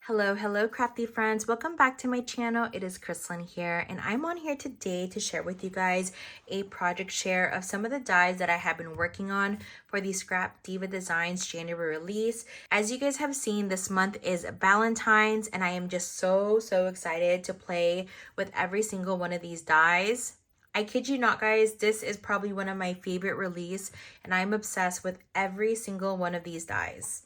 Hello, crafty friends. Welcome back to my channel. It is Kristlyn here, and I'm on here today to share with you guys a project share of some of the dies that I have been working on for the Scrap Diva Designs January release. As you guys have seen, this month is Valentine's, and I am just so excited to play with every single one of these dies. I kid you not, guys, this is probably one of my favorite release, and I'm obsessed with every single one of these dies.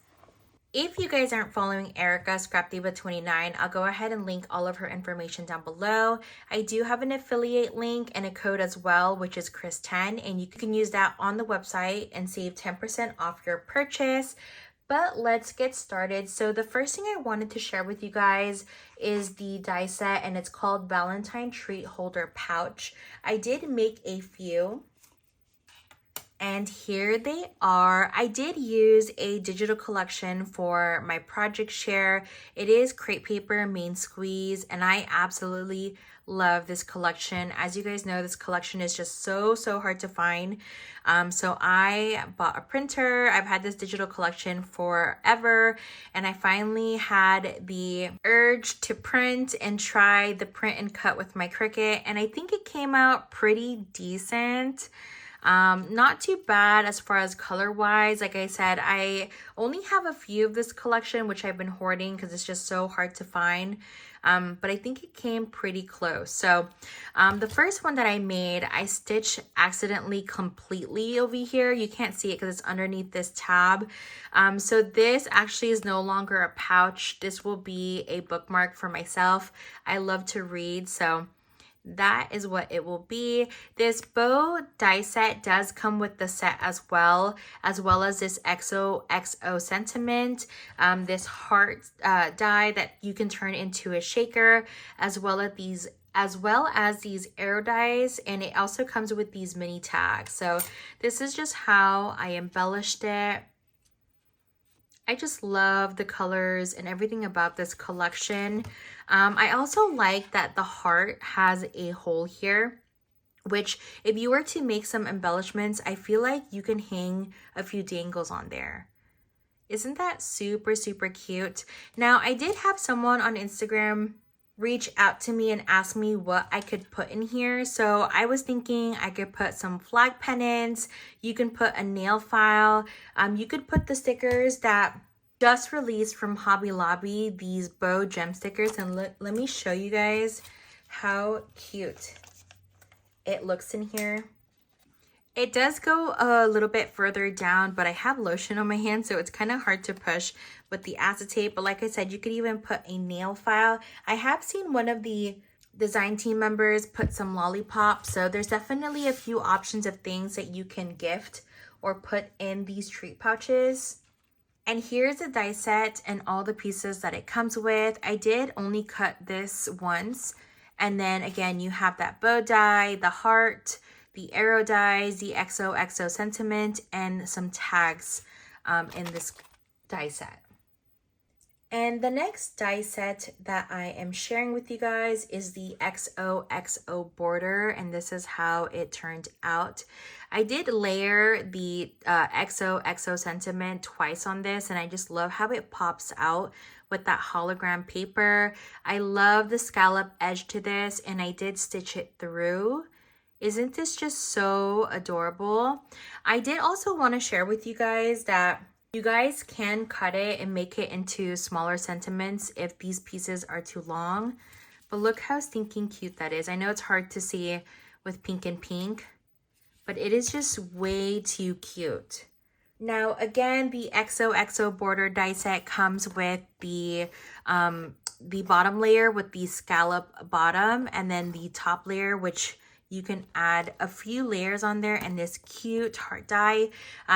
If you guys aren't following Erica, Scrap Diva 29, I'll go ahead and link all of her information down below. I do have an affiliate link and a code as well, which is Chris10, and you can use that on the website and save 10% off your purchase. But let's get started. So the first thing I wanted to share with you guys is the die set, and it's called Valentine Treat Holder Pouch. I did make a few. And here they are. I did use a digital collection for my project share. It is crepe paper main squeeze, and I absolutely love this collection. As you guys know, this collection is just so hard to find. So I bought a printer. I've had this digital collection forever, and I finally had the urge to print and try the print and cut with my Cricut, and I think it came out pretty decent. Not too bad as far as color wise. Like I said, I only have a few of this collection, which I've been hoarding because it's just so hard to find. But I think it came pretty close. So the first one that I made, I stitched accidentally completely over here. You can't see it because it's underneath this tab. So this actually is no longer a pouch. This will be a bookmark for myself. I love to read, so that is what it will be. This bow die set does come with the set as well as this XOXO sentiment, this heart die that you can turn into a shaker, as well as these arrow dies, and it also comes with these mini tags. So this is just how I embellished it. I just love the colors and everything about this collection. I also like that the heart has a hole here, which if you were to make some embellishments, I feel like you can hang a few dangles on there. Isn't that super cute? Now, I did have someone on Instagram reach out to me and ask me what I could put in here. So I was thinking I could put some flag pennants. You can put a nail file. You could put the stickers that just released from Hobby Lobby, these bow gem stickers. And let me show you guys how cute it looks in here. It does go a little bit further down, but I have lotion on my hand, so it's kind of hard to push with the acetate. But like I said, you could even put a nail file. I have seen one of the design team members put some lollipops, so there's definitely a few options of things that you can gift or put in these treat pouches. And here's the die set and all the pieces that it comes with. I did only cut this once. And then again, you have that bow die, the heart, the arrow dies, the XOXO sentiment, and some tags in this die set. And the next die set that I am sharing with you guys is the XOXO Border, and this is how it turned out. I did layer the XOXO sentiment twice on this, and I just love how it pops out with that hologram paper. I love the scallop edge to this, and I did stitch it through. Isn't this just so adorable? I did also want to share with you guys that you guys can cut it and make it into smaller sentiments if these pieces are too long. But look how stinking cute that is. I know it's hard to see with pink and pink, but it is just way too cute. Now, again, the XOXO Border die set comes with the bottom layer with the scallop bottom, and then the top layer, which you can add a few layers on there, and this cute heart die.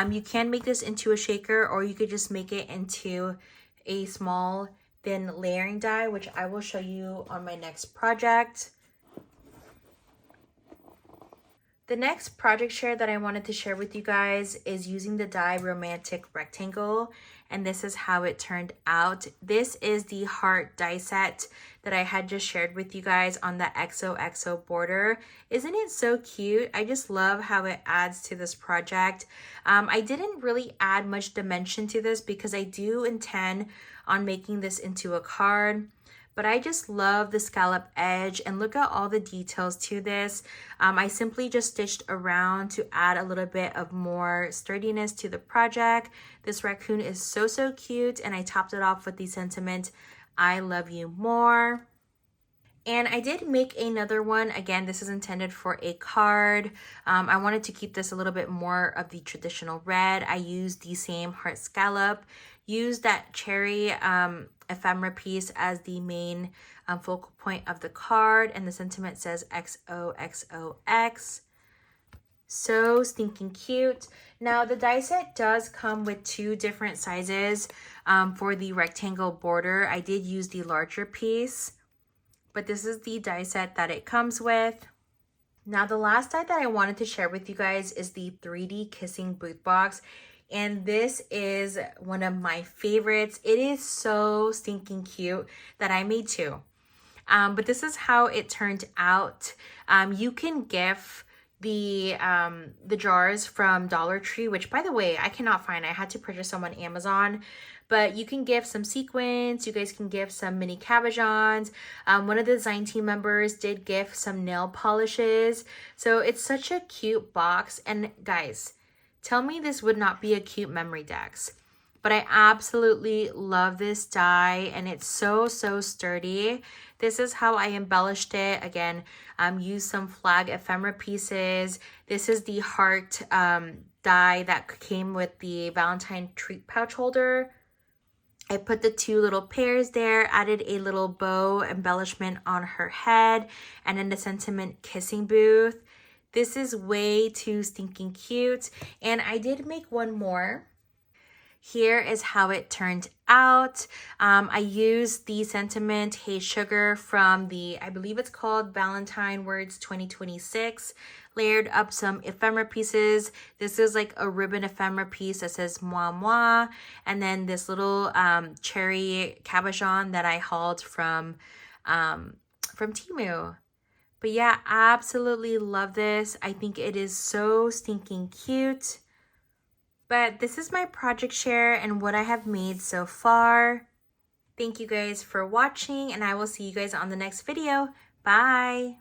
You can make this into a shaker, or you could just make it into a small thin layering die, which I will show you on my next project. The next project share that I wanted to share with you guys is using the die Romantic Rectangle, and this is how it turned out. This is the heart die set that I had just shared with you guys on the XOXO Border. Isn't it so cute? I just love how it adds to this project. I didn't really add much dimension to this because I do intend on making this into a card. But I just love the scallop edge, and look at all the details to this. I simply just stitched around to add a little bit of more sturdiness to the project. This raccoon is so, so cute, and I topped it off with the sentiment, I love you more. And I did make another one. Again, this is intended for a card. I wanted to keep this a little bit more of the traditional red. I used the same heart scallop, used that cherry ephemera piece as the main focal point of the card. And the sentiment says XOXOX. So stinking cute. Now the die set does come with 2 different sizes for the rectangle border. I did use the larger piece, but this is the die set that it comes with. Now the last die that I wanted to share with you guys is the 3D Kissing Booth Box. And this is one of my favorites. It is so stinking cute that I made 2. But this is how it turned out. You can gift the jars from Dollar Tree, which by the way, I cannot find. I had to purchase them on Amazon. But you can give some sequins. You guys can give some mini cabochons. One of the design team members did give some nail polishes. So it's such a cute box. And guys, tell me this would not be a cute memory dex. But I absolutely love this die, and it's so, so sturdy. This is how I embellished it. Again, used some flag ephemera pieces. This is the heart die that came with the Valentine treat pouch holder. I put the 2 little pairs there, added a little bow embellishment on her head, and then the sentiment kissing booth. This is way too stinking cute. And I did make one more. Here is how it turned out. I used the sentiment Hey Sugar from the, I believe it's called Valentine Words 2026. Layered up some ephemera pieces. This is like a ribbon ephemera piece that says moi moi. And then this little cherry cabochon that I hauled from Temu. But yeah, absolutely love this. I think it is so stinking cute. But this is my project share and what I have made so far. Thank you guys for watching, and I will see you guys on the next video. Bye!